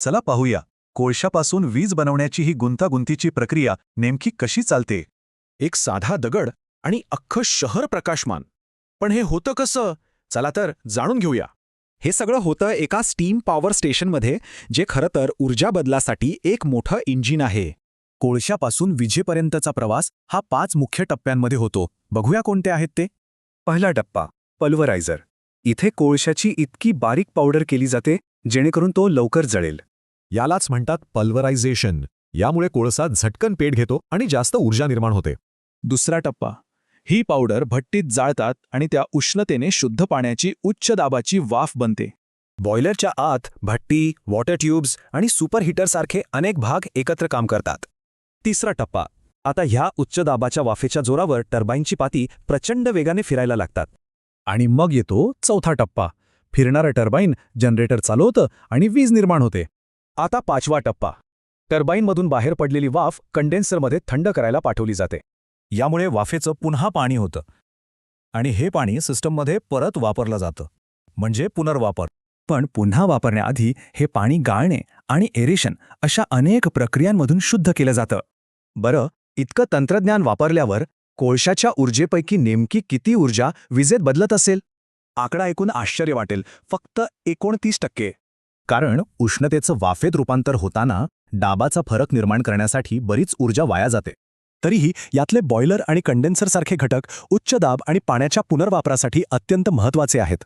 चला पाहूया कोळशापासून वीज बनवण्याची ही गुंतागुंतीची प्रक्रिया नेमकी कशी चालते. एक साधा दगड आणि अख्खं शहर प्रकाशमान. पण हे होतं कसं? चला तर जाणून घेऊया. हे सगळं होतं एका स्टीम पॉवर स्टेशनमध्ये, जे खरं तर ऊर्जा बदलासाठी एक मोठं इंजिन आहे. कोळशापासून विजेपर्यंतचा प्रवास हा 5 मुख्य टप्प्यांमध्ये होतो. बघूया कोणते आहेत ते. पहिला टप्पा पल्वरायझर. इथे कोळशाची इतकी बारीक पावडर केली जाते जेणेकरून तो लवकर जळेल. यालाच म्हणतात पल्वरायझेशन. यामुळे कोळसा झटकन पेट घेतो आणि जास्त ऊर्जा निर्माण होते. दुसरा टप्पा, ही पावडर भट्टीत जाळतात आणि त्या उष्णतेने शुद्ध पाण्याची उच्च दाबाची वाफ बनते. बॉयलरच्या आत भट्टी, वॉटर ट्यूब्स आणि सुपरहीटरसारखे अनेक भाग एकत्र काम करतात. तिसरा टप्पा. आता ह्या उच्च दाबाच्या वाफेच्या जोरावर टर्बाईनची पाती प्रचंड वेगाने फिरायला लागतात. आणि मग येतो चौथा टप्पा. फिरणारं टर्बाईन जनरेटर चालवतं आणि वीज निर्माण होते. आता पाचवा टप्पा. टर्बाईनमधून बाहेर पडलेली वाफ कंडेन्सरमध्ये थंड करायला पाठवली जाते. यामुळे वाफेचं पुन्हा पाणी होतं आणि हे पाणी सिस्टममध्ये परत वापरलं जातं, म्हणजे पुनर्वापर. पण पुन्हा वापरण्याआधी हे पाणी गाळणे आणि एरेशन अशा अनेक प्रक्रियांमधून शुद्ध केलं जातं. बरं, इतकं तंत्रज्ञान वापरल्यावर कोळशाच्या ऊर्जेपैकी नेमकी किती ऊर्जा विजेत बदलत असेल? आकडा ऐकून आश्चर्य वाटेल, फक्त 29%. कारण उष्णतेचं वाफेत रूपांतर होताना दाबाचा फरक निर्माण करण्यासाठी बरीच ऊर्जा वाया जाते. तरीही यातले बॉयलर आणि कंडेन्सरसारखे घटक उच्च दाब आणि पाण्याच्या पुनर्वापरासाठी अत्यंत महत्त्वाचे आहेत.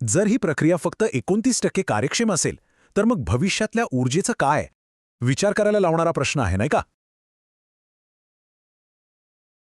जर ही प्रक्रिया फक्त 29% कार्यक्षम असेल तर मग भविष्यातल्या ऊर्जेचं काय? विचार करायला लावणारा प्रश्न आहे, नाही का?